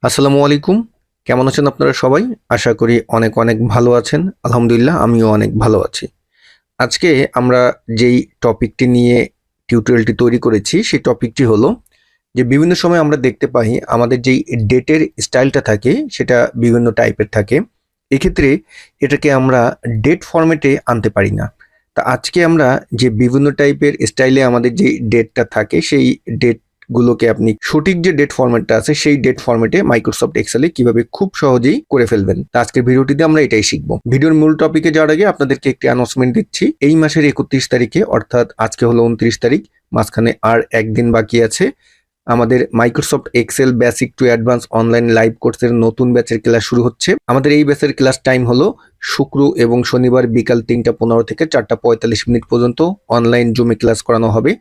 আসসালামু আলাইকুম। কেমন আছেন আপনারা সবাই? আশা করি অনেক অনেক ভালো আছেন। আলহামদুলিল্লাহ আমিও অনেক ভালো আছি। আজকে আমরা যেই টপিকটি নিয়ে টিউটোরিয়ালটি তৈরি করেছি সেই টপিকটি হলো যে বিভিন্ন সময় আমরা দেখতে পাই আমাদের যেই ডেটের স্টাইলটা থাকে সেটা বিভিন্ন টাইপের থাকে। এক্ষেত্রে এটাকে আমরা ডেট ফরম্যাটে আনতে পারি না। তা আজকে আমরা যে বিভিন্ন টাইপের স্টাইলে আমাদের যে ডেটটা থাকে সেই ডেটগুলোকে আপনি সঠিক যে ডেট ফরম্যাটটা আছে সেই ডেট ফরম্যাটে মাইক্রোসফট এক্সেলে কিভাবে খুব সহজেই করে ফেলবেন। তা আজকের ভিডিওটিতে আমরা এটাই শিখবো। ভিডিওর মূল টপিকে যাওয়ার আগে আপনাদেরকে একটি অ্যানাউন্সমেন্ট দিচ্ছি। এই মাসের 31 তারিখে অর্থাৎ আজকে হলো 29 তারিখ, মাঝখানে আর একদিন বাকি আছে। আমাদের Microsoft Excel basic to advance online live কোর্সের নতুন ব্যাচের ক্লাস শুরু হচ্ছে। আমাদের এই ব্যাচের ক্লাস টাইম হলো শুক্র এবং শনিবার বিকাল 3:15 থেকে 4:45 পর্যন্ত অনলাইন জুমে ক্লাস করানো হবে।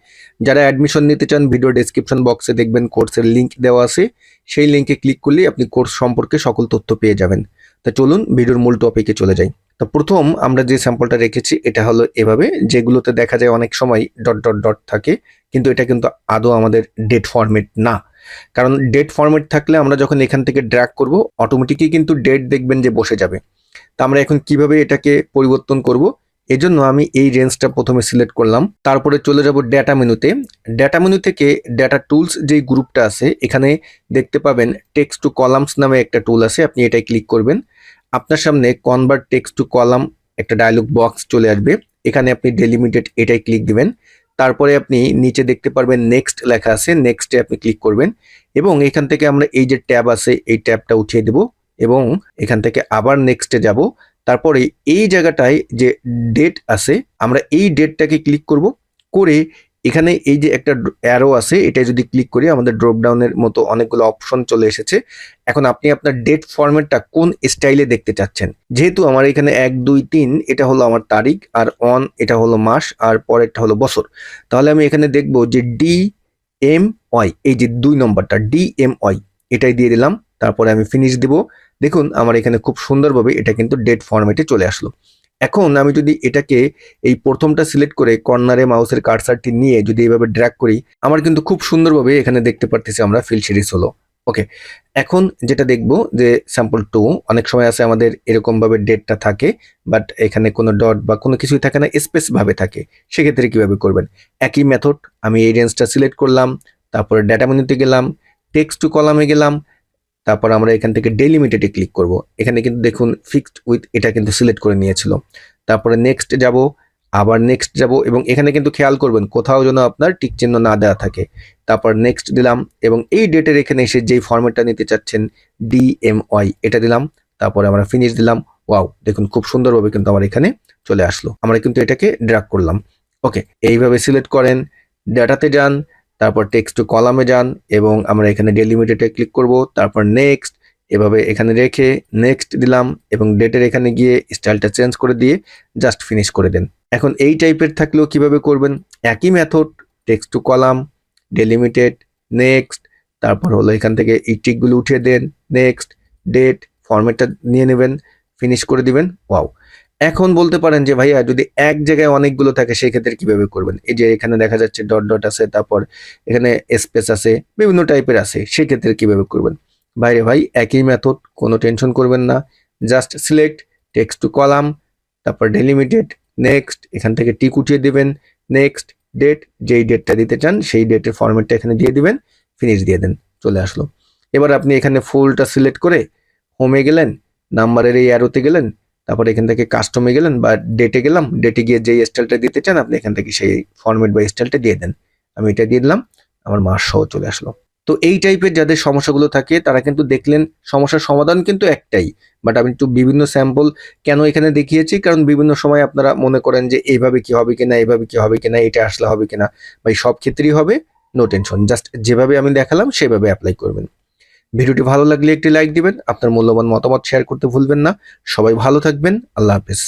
যারা অ্যাডমিশন নিতে চান ভিডিও ডেসক্রিপশন বক্সে দেখবেন কোর্সের লিঙ্ক দেওয়া আছে। সেই লিঙ্কে ক্লিক করলেই আপনি কোর্স সম্পর্কে সকল তথ্য পেয়ে যাবেন। তা চলুন ভিডিওর মূল টপিকে চলে যাই। তো প্রথম আমরা যে স্যাম্পলটা রেখেছি এটা হলো এভাবে, যেগুলোতে দেখা যায় অনেক সময় ডট ডট ডট থাকে, কিন্তু এটা কিন্তু আদৌ আমাদের ডেট ফরম্যাট না। কারণ ডেট ফরম্যাট থাকলে আমরা যখন এখান থেকে ড্র্যাগ করব অটোমেটিকই কিন্তু ডেট দেখবেন যে বসে যাবে। তা আমরা এখন কিভাবে এটাকে পরিবর্তন করব, এজন্য আমি এই রেঞ্জটা প্রথমে সিলেক্ট করলাম। তারপরে চলে যাব ডেটা মেনুতে। ডেটা মেনু থেকে ডেটা টুলস যেই গ্রুপটা আছে এখানে দেখতে পাবেন টেক্সট টু কলামস নামে একটা টুল আছে, আপনি এটাই ক্লিক করবেন। আপনার সামনে কনভার্ট টেক্সট টু কলাম একটা ডায়লগ বক্স চলে আসবে। এখানে আপনি ডেলিমিটেড এটাই ক্লিক দিবেন। তারপরে আপনি নিচে দেখতে পারবেন নেক্সট লেখা আছে, নেক্সটে আপনি ক্লিক করবেন এবং এখান থেকে আমরা এই যে ট্যাব আছে এই ট্যাবটা উঠিয়ে দেব এবং এখান থেকে আবার নেক্সটে যাব। তারপরে এই জায়গাটায় যে ডেট আছে আমরা এই ডেটটাকে ক্লিক করব, করে এখানে এই যে একটা অ্যারো আছে এটা যদি ক্লিক করি আমাদের ড্রপ ডাউনের মতো অনেকগুলো অপশন চলে এসেছে। এখন আপনি আপনার ডেট ফরম্যাটটা কোন স্টাইলে দেখতে চাচ্ছেন। যেহেতু আমার এখানে 1 2 3 এটা হলো আমার তারিখ, আর অন এটা হলো মাস, আর পরেরটা হলো বছর, তাহলে আমি এখানে দেখব যে DMY এই যে 2 নম্বরটা DMY এটাই দিয়ে দিলাম। তারপরে আমি ফিনিশ দিব। দেখুন আমার এখানে খুব সুন্দরভাবে এটা কিন্তু ডেট ফরম্যাটে চলে আসলো। এখন আমি যদি এটাকে এই প্রথমটা সিলেক্ট করে কর্নারে মাউসের কার্সারটি নিয়ে যদি এইভাবে ড্র্যাগ করি আমার কিন্তু খুব সুন্দরভাবে এখানে দেখতে পারতেছি আমরা ফিল সিরিজ হলো। ওকে, এখন যেটা দেখবো যে স্যাম্পল 2 অনেক সময় আছে আমাদের এরকম ভাবে ডেটটা থাকে বাট এখানে কোনো ডট বা কোনো কিছুই থাকে না, স্পেস ভাবে থাকে। সেক্ষেত্রে কিভাবে করবেন, একই মেথড। আমি এই রেঞ্জটা সিলেক্ট করলাম, তারপরে ডেটা মেনুতে গেলাম, টেক্সট টু কলামে গেলাম, তারপর আমরা এখান থেকে ডেলিমিটেডে ক্লিক করব। এখানে কিন্তু দেখুন ফিক্সড উইথ এটা কিন্তু সিলেক্ট করে নিয়েছিল। তারপরে নেক্সট যাব, আবার নেক্সট যাব এবং এখানে কিন্তু খেয়াল করবেন কোথাও যেন আপনার টিক চিহ্ন না দেওয়া থাকে। তারপর নেক্সট দিলাম এবং এই ডেটের এখানে এসে যেই ফরম্যাটটা নিতে চাচ্ছেন DMY এটা দিলাম। তারপরে আমরা ফিনিশ দিলাম। ওয়াও, দেখুন খুব সুন্দরভাবে কিন্তু আমার এখানে চলে আসলো। আমরা কিন্তু এটাকে ড্র্যাগ করলাম। ওকে, এইভাবে সিলেক্ট করেন, ডাটাতে যান, তারপর টেক্সট টু কলামে যান এবং আমরা এখানে ডেলিমিটেডে ক্লিক করব। তারপর নেক্সট এভাবে এখানে রেখে নেক্সট দিলাম এবং ডেটের এখানে গিয়ে স্টাইলটা চেঞ্জ করে দিয়ে জাস্ট ফিনিশ করে দেন। এখন এই টাইপের থাকলেও কিভাবে করবেন, একই method, text to column, delimited, next, তারপর হলো এখান থেকে এই টিকগুলো উঠিয়ে দেন, নেক্সট, ডেট, ফরম্যাটটা নিয়ে নেবেন, ফিনিশ করে দিবেন। ওয়াও, এখন বলতে পারেন যে ভাইয়া যদি এক জায়গায় অনেকগুলো থাকে সেই ক্ষেত্রে কিভাবে করবেন। এই যে এখানে দেখা যাচ্ছে ডট ডট আছে, তারপর এখানে স্পেস আছে, বিভিন্ন টাইপের আছে, সেই ক্ষেত্রে কিভাবে করবেন। ভাই একই মেথড, কোনো টেনশন করবেন না। Just select text to column, তারপর ডেলিমিটেড, নেক্সট, এখান থেকে টিক উঠিয়ে দিবেন, নেক্সট, ডেট, যেই ডেটটা দিতে চান সেই ডেটের ফরম্যাটটা এখানে দিয়ে দিবেন, ফিনিশ দিয়ে দেন, চলে আসলো। এবার আপনি এখানে ফুলটা সিলেক্ট করে হোমে গেলেন, নাম্বারের এই অ্যারোতে গেলেন, তারপর এখান থেকে কাস্টমে গেলেন বা ডেটে গেলাম, ডেটে গিয়ে যেই স্টাইলটা দিতে চান আপনি এখান থেকে সেই ফরম্যাট বা স্টাইলটা দিয়ে দেন। আমি এটা দিয়ে দিলাম, আমার মাস সহ চলে আসলো। তো এই টাইপের যাদের সমস্যাগুলো থাকে তারা কিন্তু দেখলেন সমস্যার সমাধান কিন্তু একটাই, বাট আমি একটু বিভিন্ন স্যাম্পল কেন এখানে দেখিয়েছি, কারণ বিভিন্ন সময় আপনারা মনে করেন যে এইভাবে কি হবে কিনা, এইভাবে কি হবে কিনা, এটা আসলে হবে কিনা, ভাই সব ক্ষেত্রেই হবে, নো টেনশন, জাস্ট যেভাবে আমি দেখালাম সেভাবে অ্যাপ্লাই করবেন। ভিডিওটি ভালো লাগলে একটি লাইক দিবেন, আপনার মূল্যবান মতামত শেয়ার করতে ভুলবেন না। সবাই ভালো থাকবেন, আল্লাহ হাফেজ।